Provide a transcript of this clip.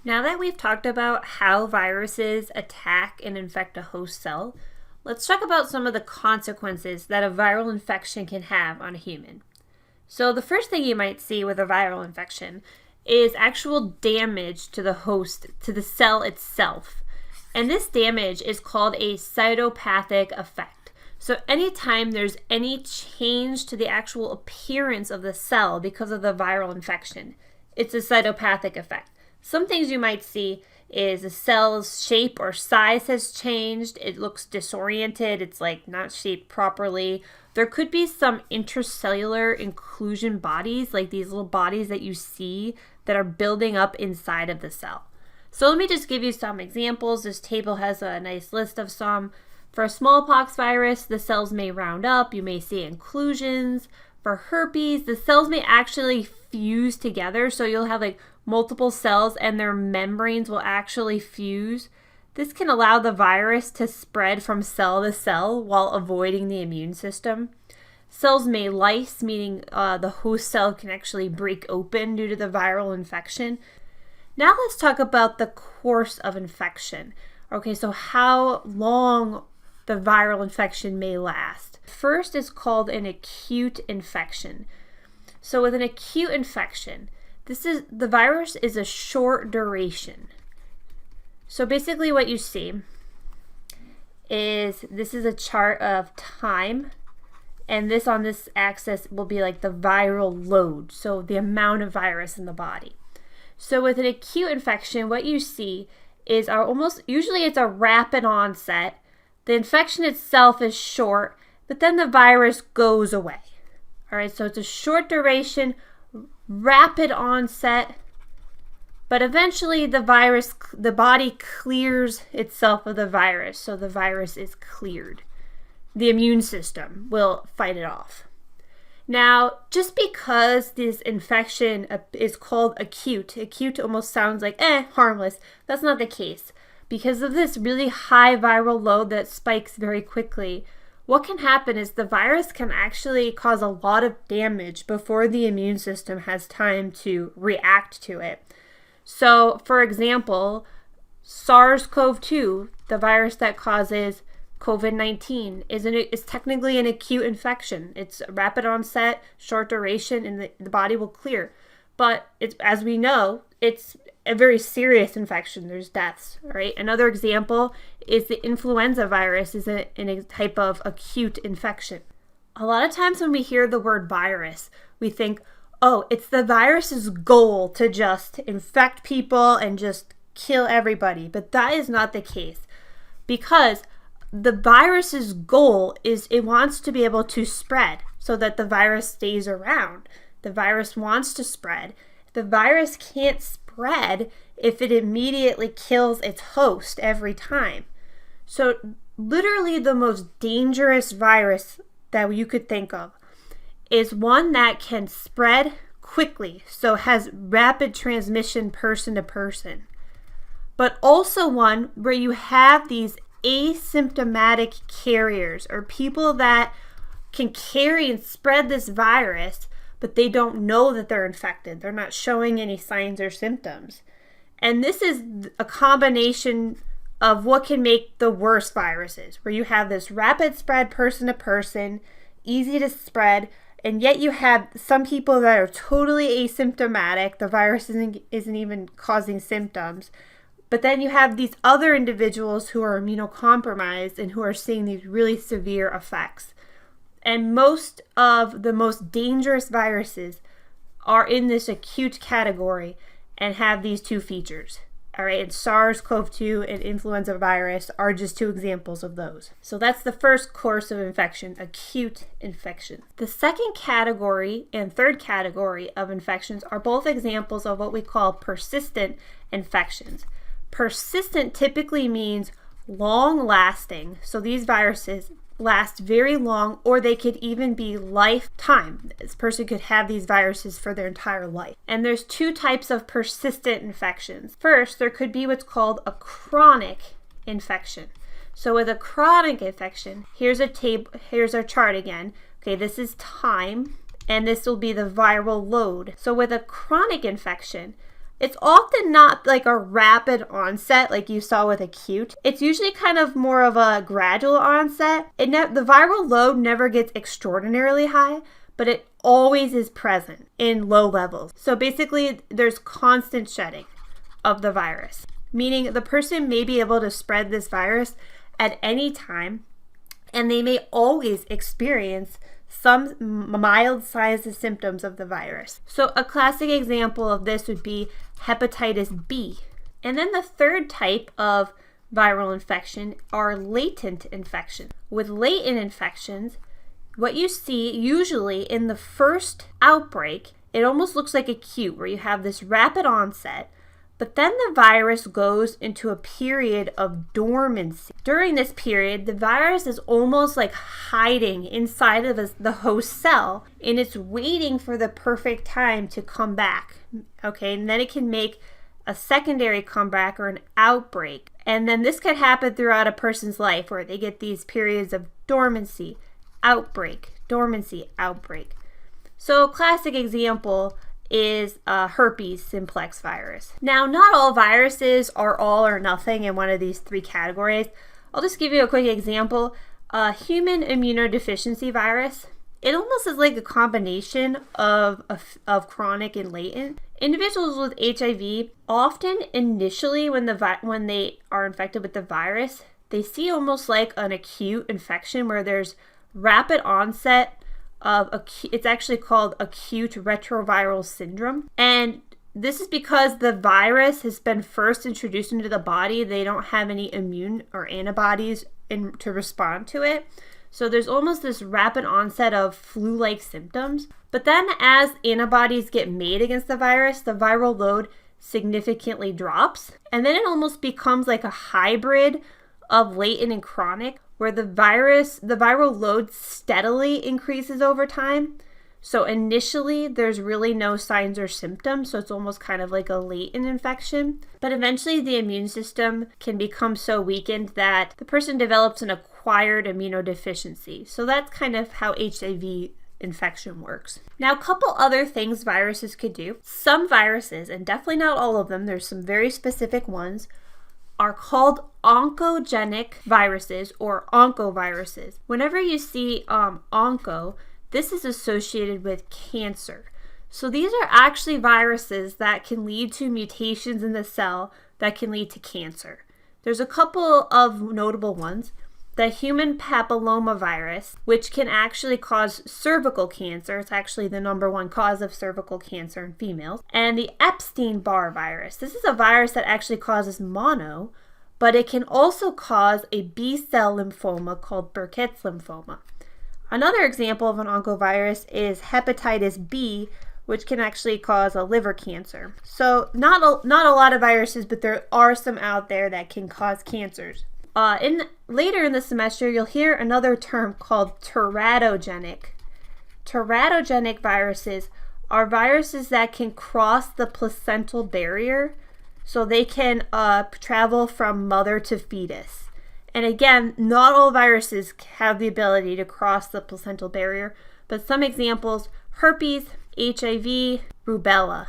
Now that we've talked about how viruses attack and infect a host cell, let's talk about some of the consequences that a viral infection can have on a human. So the first thing you might see with a viral infection is actual damage to the host, to the cell itself. And this damage is called a cytopathic effect. So anytime there's any change to the actual appearance of the cell because of the viral infection, it's a cytopathic effect. Some things you might see is the cell's shape or size has changed. It looks disoriented. It's like not shaped properly. There could be some intracellular inclusion bodies, like these little bodies that you see that are building up inside of the cell. So let me just give you some examples. This table has a nice list of some. For a smallpox virus, the cells may round up. You may see inclusions. For herpes, the cells may actually fuse together. So you'll have like multiple cells and their membranes will actually fuse. This can allow the virus to spread from cell to cell while avoiding the immune system. Cells may lyse, meaning the host cell can actually break open due to the viral infection. Now let's talk about the course of infection. Okay, so how long the viral infection may last. First is called an acute infection. So with an acute infection, the virus is a short duration. So basically what you see is this is a chart of time, and this on this axis will be like the viral load, so the amount of virus in the body. So with an acute infection, what you see is usually it's a rapid onset. The infection itself is short, but then the virus goes away. All right, so it's a short duration, rapid onset, but eventually the body clears itself of the virus, so the virus is cleared. The immune system will fight it off. Now, just because this infection is called acute almost sounds like, harmless. That's not the case. Because of this really high viral load that spikes very quickly, what can happen is the virus can actually cause a lot of damage before the immune system has time to react to it. So, for example, SARS-CoV-2, the virus that causes COVID-19, is technically an acute infection. It's rapid onset, short duration, and the body will clear. But as we know, it's a very serious infection. There's deaths, right? Another example is the influenza virus is a type of acute infection. A lot of times when we hear the word virus, we think, oh, it's the virus's goal to just infect people and just kill everybody. But that is not the case, because the virus's goal is it wants to be able to spread so that the virus stays around. The virus wants to spread. The virus can't spread if it immediately kills its host every time. So literally the most dangerous virus that you could think of is one that can spread quickly, so has rapid transmission person to person, but also one where you have these asymptomatic carriers, or people that can carry and spread this virus, but they don't know that they're infected. They're not showing any signs or symptoms. And this is a combination of what can make the worst viruses, where you have this rapid spread person to person, easy to spread, and yet you have some people that are totally asymptomatic. The virus isn't even causing symptoms. But then you have these other individuals who are immunocompromised and who are seeing these really severe effects. And most of the most dangerous viruses are in this acute category and have these two features. All right, and SARS-CoV-2 and influenza virus are just two examples of those. So that's the first course of infection, acute infection. The second category and third category of infections are both examples of what we call persistent infections. Persistent typically means long-lasting. So these viruses last very long, or they could even be lifetime. This person could have these viruses for their entire life. And there's two types of persistent infections. First, there could be what's called a chronic infection. So with a chronic infection, here's our chart again. Okay, this is time, and this will be the viral load. So with a chronic infection, It's often not like a rapid onset like you saw with acute. It's usually kind of more of a gradual onset. The viral load never gets extraordinarily high, but it always is present in low levels. So basically, there's constant shedding of the virus, meaning the person may be able to spread this virus at any time, and they may always experience some mild signs and symptoms of the virus. So a classic example of this would be hepatitis B. And then the third type of viral infection are latent infections. With latent infections, what you see usually in the first outbreak, it almost looks like acute, where you have this rapid onset, but then the virus goes into a period of dormancy. During this period, the virus is almost like hiding inside of the host cell, and it's waiting for the perfect time to come back. Okay, and then it can make a secondary comeback or an outbreak. And then this could happen throughout a person's life, where they get these periods of dormancy, outbreak, dormancy, outbreak. So a classic example is herpes simplex virus. Now, not all viruses are all or nothing in one of these three categories. I'll just give you a quick example. Human immunodeficiency virus. It almost is like a combination of chronic and latent. Individuals with HIV often initially when they are infected with the virus, they see almost like an acute infection where there's rapid onset of it's actually called acute retroviral syndrome. And this is because the virus has been first introduced into the body. They don't have any immune or antibodies to respond to it. So there's almost this rapid onset of flu-like symptoms. But then as antibodies get made against the viral load significantly drops. And then it almost becomes like a hybrid of latent and chronic, where the viral load steadily increases over time. So initially, there's really no signs or symptoms, so it's almost kind of like a latent infection. But eventually, the immune system can become so weakened that the person develops an acquired immunodeficiency. So that's kind of how HIV infection works. Now, a couple other things viruses could do. Some viruses, and definitely not all of them, there's some very specific ones, are called oncogenic viruses or oncoviruses. Whenever you see onco, this is associated with cancer. So these are actually viruses that can lead to mutations in the cell that can lead to cancer. There's a couple of notable ones. The human papillomavirus, which can actually cause cervical cancer. It's actually the #1 cause of cervical cancer in females. And the Epstein-Barr virus. This is a virus that actually causes mono, but it can also cause a B-cell lymphoma called Burkitt's lymphoma. Another example of an oncovirus is hepatitis B, which can actually cause a liver cancer. So not a lot of viruses, but there are some out there that can cause cancers. Later in the semester, you'll hear another term called teratogenic. Teratogenic viruses are viruses that can cross the placental barrier, so they can travel from mother to fetus. And again, not all viruses have the ability to cross the placental barrier, but some examples: herpes, HIV, rubella.